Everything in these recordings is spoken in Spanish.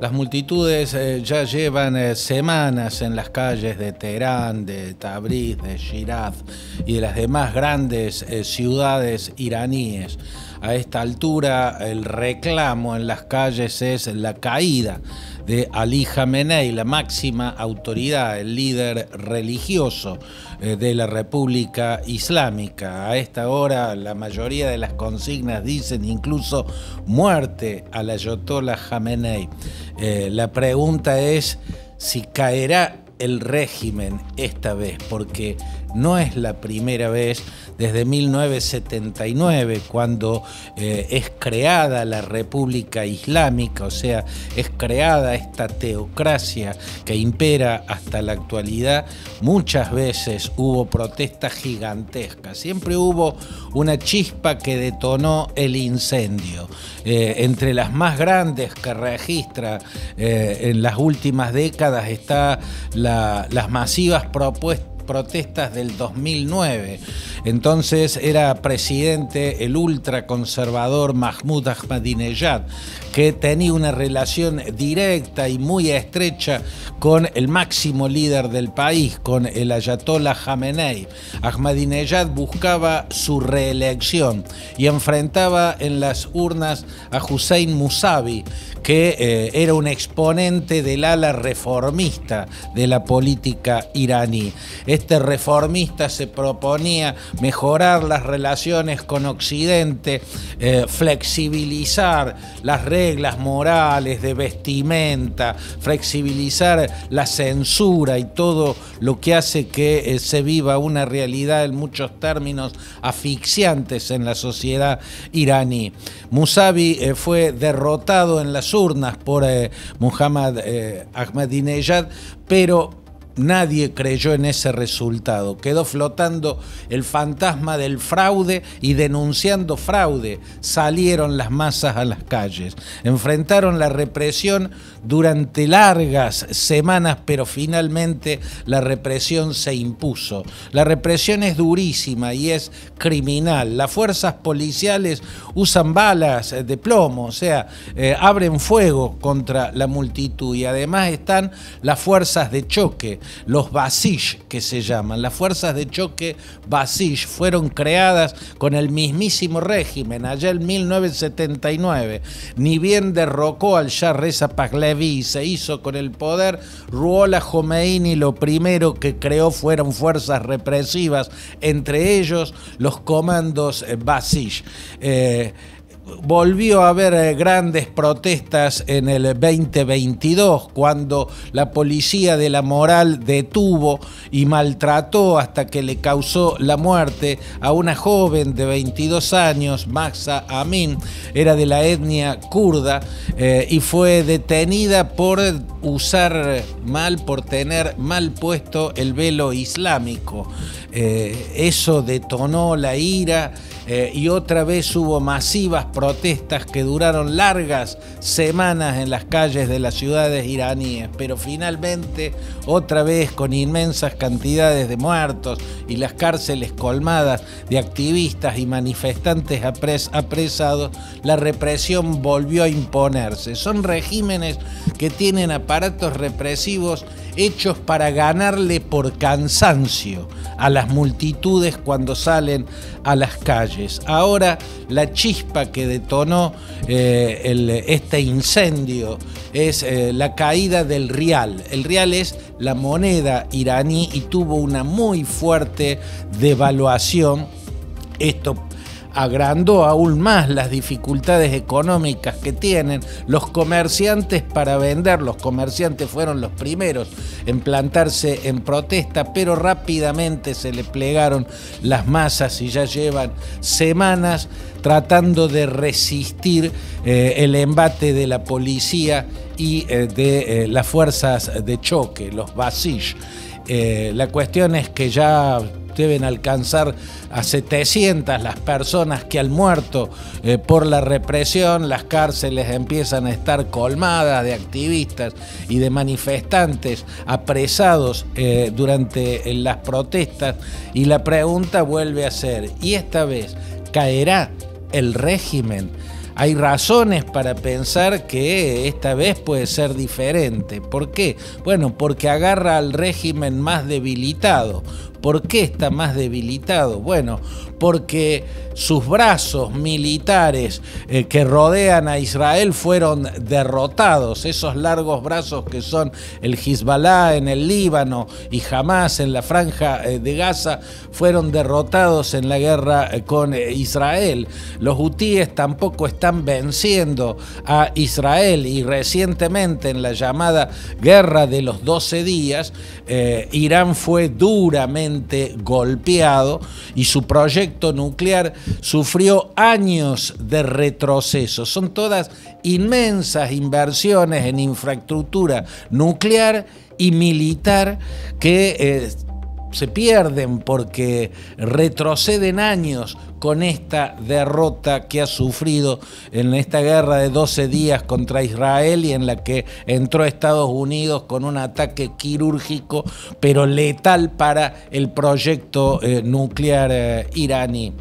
Las multitudes ya llevan semanas en las calles de Teherán, de Tabriz, de Shiraz y de las demás grandes ciudades iraníes. A esta altura el reclamo en las calles es la caída de Ali Khamenei, la máxima autoridad, el líder religioso de la República Islámica. A esta hora la mayoría de las consignas dicen incluso muerte al Ayatollah Khamenei. La pregunta es si caerá el régimen esta vez, porque no es la primera vez desde 1979, cuando es creada la República Islámica, o sea, es creada esta teocracia que impera hasta la actualidad. Muchas veces hubo protestas gigantescas, siempre hubo una chispa que detonó el incendio. Entre las más grandes que registra en las últimas décadas está las masivas protestas del 2009. Entonces era presidente el ultraconservador Mahmoud Ahmadinejad, que tenía una relación directa y muy estrecha con el máximo líder del país, con el Ayatollah Khamenei. Ahmadinejad buscaba su reelección y enfrentaba en las urnas a Hossein Mousavi, que era un exponente del ala reformista de la política iraní. Este reformista se proponía mejorar las relaciones con Occidente, flexibilizar las reglas morales de vestimenta, flexibilizar la censura y todo lo que hace que se viva una realidad en muchos términos asfixiantes en la sociedad iraní. Mousavi fue derrotado en las urnas por Muhammad Ahmadinejad, pero nadie creyó en ese resultado. Quedó flotando el fantasma del fraude y denunciando fraude salieron las masas a las calles. Enfrentaron la represión durante largas semanas, pero finalmente la represión se impuso. La represión es durísima y es criminal. Las fuerzas policiales usan balas de plomo, o sea, abren fuego contra la multitud, y además están las fuerzas de choque, los Basij, que se llaman. Las fuerzas de choque Basij fueron creadas con el mismísimo régimen allá en 1979. Ni bien derrocó al Shah Reza Pahlavi y se hizo con el poder, Ruhollah Khomeini lo primero que creó fueron fuerzas represivas, entre ellos los comandos Basij. Volvió a haber grandes protestas en el 2022, cuando la policía de la moral detuvo y maltrató hasta que le causó la muerte a una joven de 22 años, Mahsa Amin, era de la etnia kurda, y fue detenida por tener mal puesto el velo islámico. Eso detonó la ira. Y otra vez hubo masivas protestas que duraron largas semanas en las calles de las ciudades iraníes, pero finalmente, otra vez con inmensas cantidades de muertos y las cárceles colmadas de activistas y manifestantes apresados, la represión volvió a imponerse. Son regímenes que tienen aparatos represivos hechos para ganarle por cansancio a las multitudes cuando salen a las calles. Ahora la chispa que detonó este incendio es la caída del rial. El rial es la moneda iraní y tuvo una muy fuerte devaluación. Esto agrandó aún más las dificultades económicas que tienen los comerciantes para vender. Los comerciantes fueron los primeros en plantarse en protesta, pero rápidamente se le plegaron las masas y ya llevan semanas tratando de resistir el embate de la policía y de las fuerzas de choque, los Basij. La cuestión es que ya deben alcanzar a 700 las personas que han muerto por la represión. Las cárceles empiezan a estar colmadas de activistas y de manifestantes apresados durante las protestas, y la pregunta vuelve a ser, ¿y esta vez caerá el régimen? hay razones para pensar que esta vez puede ser diferente. ¿Por qué? Bueno, porque agarra al régimen más debilitado. ¿Por qué está más debilitado? Bueno, porque sus brazos militares que rodean a Israel fueron derrotados. Esos largos brazos que son el Hezbollah en el Líbano y Hamás en la franja de Gaza fueron derrotados en la guerra con Israel. Los hutíes tampoco están venciendo a Israel, y recientemente en la llamada Guerra de los 12 días, Irán fue duramente golpeado y su proyecto nuclear sufrió años de retroceso. Son todas inmensas inversiones en infraestructura nuclear y militar que se pierden porque retroceden años con esta derrota que ha sufrido en esta guerra de 12 días contra Israel, y en la que entró Estados Unidos con un ataque quirúrgico pero letal para el proyecto nuclear iraní.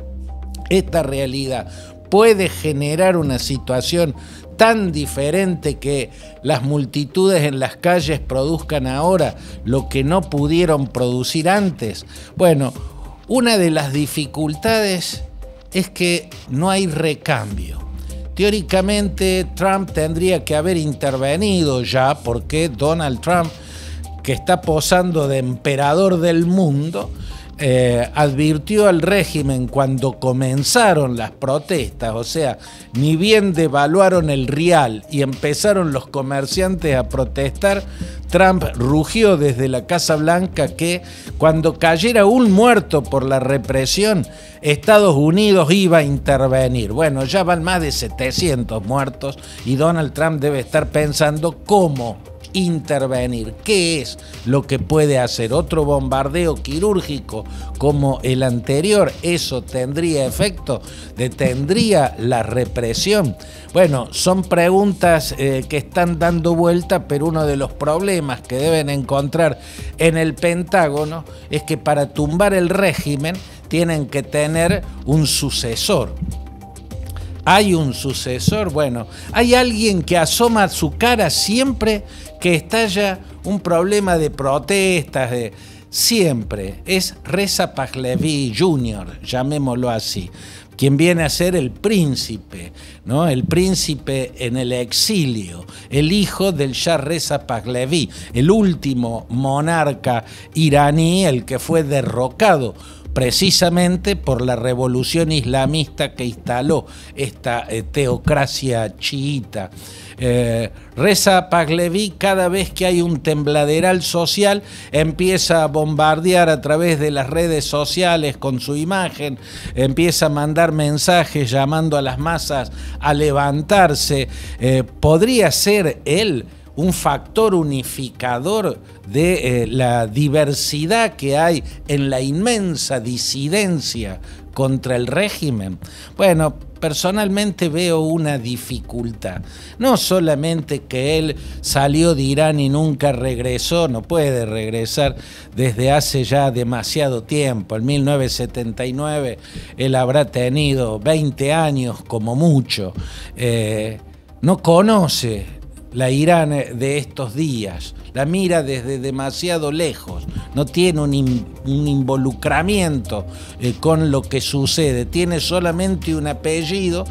Esta realidad puede generar una situación tan diferente que las multitudes en las calles produzcan ahora lo que no pudieron producir antes. Bueno, una de las dificultades es que no hay recambio. Teóricamente Trump tendría que haber intervenido ya, porque Donald Trump, que está posando de emperador del mundo, advirtió al régimen cuando comenzaron las protestas, o sea, ni bien devaluaron el rial y empezaron los comerciantes a protestar, Trump rugió desde la Casa Blanca que cuando cayera un muerto por la represión, Estados Unidos iba a intervenir. Bueno, ya van más de 700 muertos y Donald Trump debe estar pensando cómo intervenir. ¿Qué es lo que puede hacer? ¿Otro bombardeo quirúrgico como el anterior? ¿Eso tendría efecto? ¿Detendría la represión? Bueno, son preguntas que están dando vuelta, pero uno de los problemas que deben encontrar en el Pentágono es que para tumbar el régimen tienen que tener un sucesor. ¿Hay un sucesor? Bueno, hay alguien que asoma su cara siempre que estalla un problema de protestas, siempre. Es Reza Pahlavi Jr., llamémoslo así, quien viene a ser el príncipe, ¿no? El príncipe en el exilio, el hijo del Shah Reza Pahlavi, el último monarca iraní, el que fue derrocado precisamente por la revolución islamista que instaló esta teocracia chiita. Reza Pahlavi, cada vez que hay un tembladeral social, empieza a bombardear a través de las redes sociales con su imagen, empieza a mandar mensajes llamando a las masas a levantarse. ¿Podría ser él un factor unificador de la diversidad que hay en la inmensa disidencia contra el régimen? Bueno, personalmente veo una dificultad. No solamente que él salió de Irán y nunca regresó, no puede regresar desde hace ya demasiado tiempo. En 1979 él habrá tenido 20 años como mucho. No conoce la Irán de estos días, la mira desde demasiado lejos, no tiene un involucramiento con lo que sucede, tiene solamente un apellido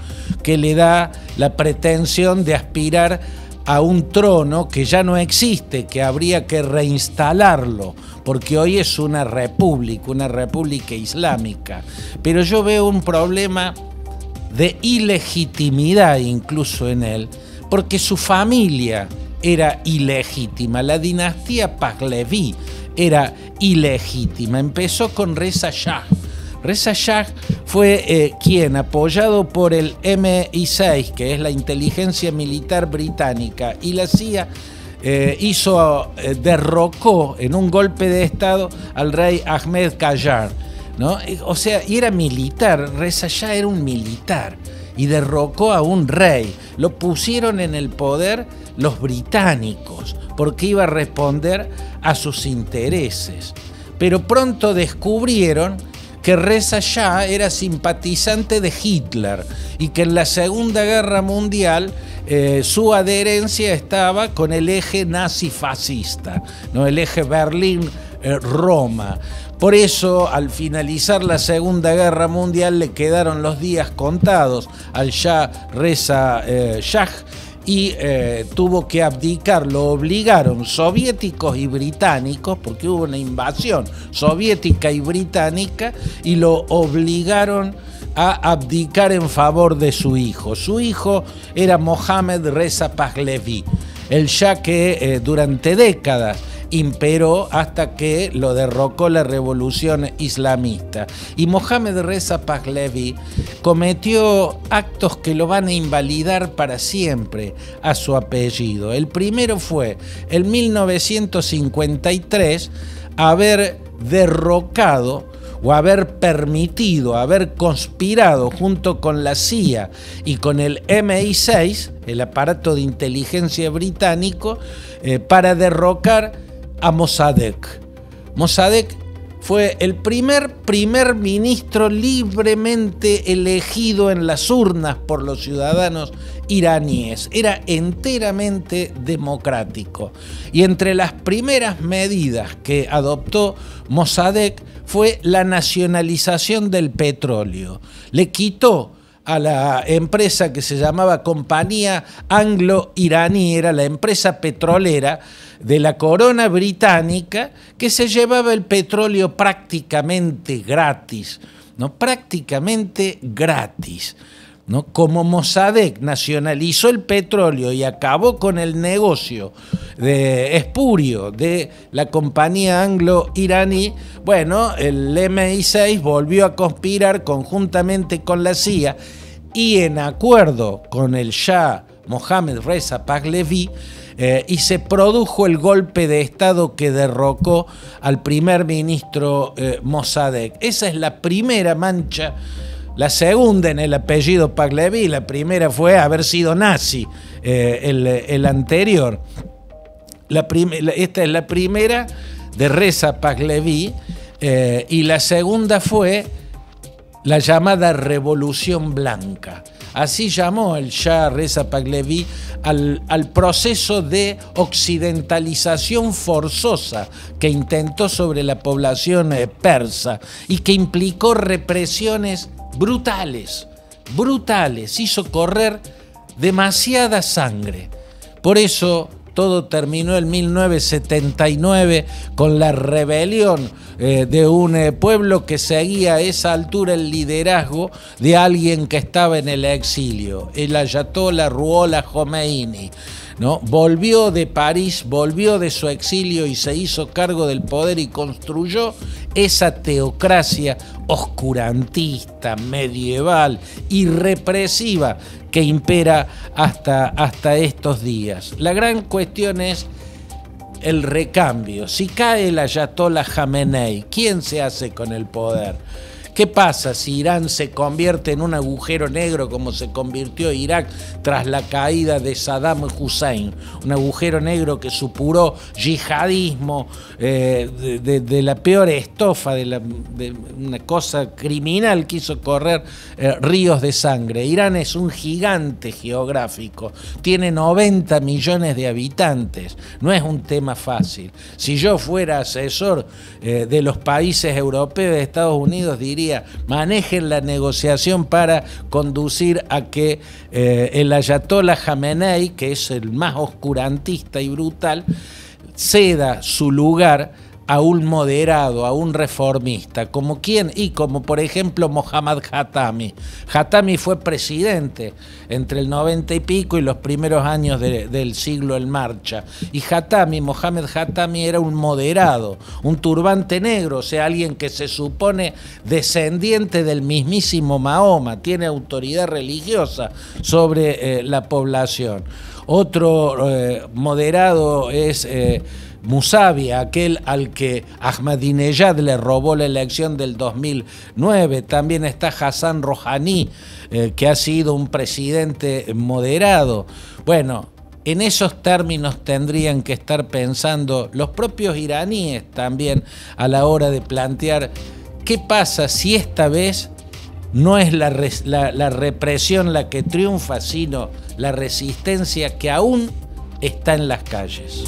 que le da la pretensión de aspirar a un trono que ya no existe, que habría que reinstalarlo, porque hoy es una república islámica. Pero yo veo un problema de ilegitimidad incluso en él, porque su familia era ilegítima, la dinastía Pahlavi era ilegítima. Empezó con Reza Shah. Reza Shah fue quien, apoyado por el MI6, que es la inteligencia militar británica, y la CIA, derrocó en un golpe de estado al rey Ahmed Qajar, ¿no? O sea, y era militar, Reza Shah era un militar, y derrocó a un rey. Lo pusieron en el poder los británicos, porque iba a responder a sus intereses. Pero pronto descubrieron que Reza Shah era simpatizante de Hitler y que en la Segunda Guerra Mundial su adherencia estaba con el eje nazi-fascista, ¿no? El eje Berlín-Roma. Por eso, al finalizar la Segunda Guerra Mundial, le quedaron los días contados al Shah Reza Shah y tuvo que abdicar. Lo obligaron soviéticos y británicos, porque hubo una invasión soviética y británica, y lo obligaron a abdicar en favor de su hijo. Su hijo era Mohammad Reza Pahlavi, el Shah que durante décadas imperó hasta que lo derrocó la revolución islamista. Y Mohammad Reza Pahlavi cometió actos que lo van a invalidar para siempre a su apellido. El primero fue, en 1953, haber derrocado o haber permitido, haber conspirado junto con la CIA y con el MI6, el aparato de inteligencia británico, para derrocar a Mossadegh. Mossadegh fue el primer ministro libremente elegido en las urnas por los ciudadanos iraníes. Era enteramente democrático. Y entre las primeras medidas que adoptó Mossadegh fue la nacionalización del petróleo. Le quitó a la empresa que se llamaba Compañía Anglo-Iraní, era la empresa petrolera de la corona británica, que se llevaba el petróleo prácticamente gratis, ¿no? Prácticamente gratis, ¿no? Como Mossadegh nacionalizó el petróleo y acabó con el negocio espurio de la compañía anglo-iraní, bueno, el MI6 volvió a conspirar conjuntamente con la CIA y en acuerdo con el Shah Mohammad Reza Pahlavi, y se produjo el golpe de Estado que derrocó al primer ministro Mossadegh. Esa es la primera mancha. La segunda en el apellido Pahlavi, la primera fue haber sido nazi, el anterior. Esta es la primera de Reza Pahlavi, y la segunda fue la llamada Revolución Blanca. Así llamó el Shah Reza Pahlavi al proceso de occidentalización forzosa que intentó sobre la población persa y que implicó represiones brutales, hizo correr demasiada sangre. Por eso todo terminó en 1979 con la rebelión de un pueblo que seguía a esa altura el liderazgo de alguien que estaba en el exilio, el ayatollah Ruhollah Khomeini, ¿no? Volvió de París, volvió de su exilio y se hizo cargo del poder y construyó esa teocracia oscurantista, medieval y represiva que impera hasta estos días. La gran cuestión es el recambio. Si cae el ayatollah Jamenei, ¿quién se hace con el poder? ¿Qué pasa si Irán se convierte en un agujero negro como se convirtió Irak tras la caída de Saddam Hussein? Un agujero negro que supuró yihadismo de la peor estofa, de una cosa criminal que hizo correr ríos de sangre. Irán es un gigante geográfico, tiene 90 millones de habitantes, no es un tema fácil. Si yo fuera asesor de los países europeos de Estados Unidos, diría: manejen la negociación para conducir a que el ayatollah Jamenei, que es el más oscurantista y brutal, ceda su lugar a un moderado, a un reformista, como quién, y como por ejemplo Mohammad Khatami. Khatami fue presidente entre el 90 y pico y los primeros años del siglo en marcha. Y Mohammad Khatami era un moderado, un turbante negro, o sea, alguien que se supone descendiente del mismísimo Mahoma, tiene autoridad religiosa sobre la población. Otro moderado es Musavi, aquel al que Ahmadinejad le robó la elección del 2009. También está Hassan Rouhani, que ha sido un presidente moderado. Bueno, en esos términos tendrían que estar pensando los propios iraníes también a la hora de plantear ¿qué pasa si esta vez no es la represión la que triunfa, sino la resistencia que aún está en las calles?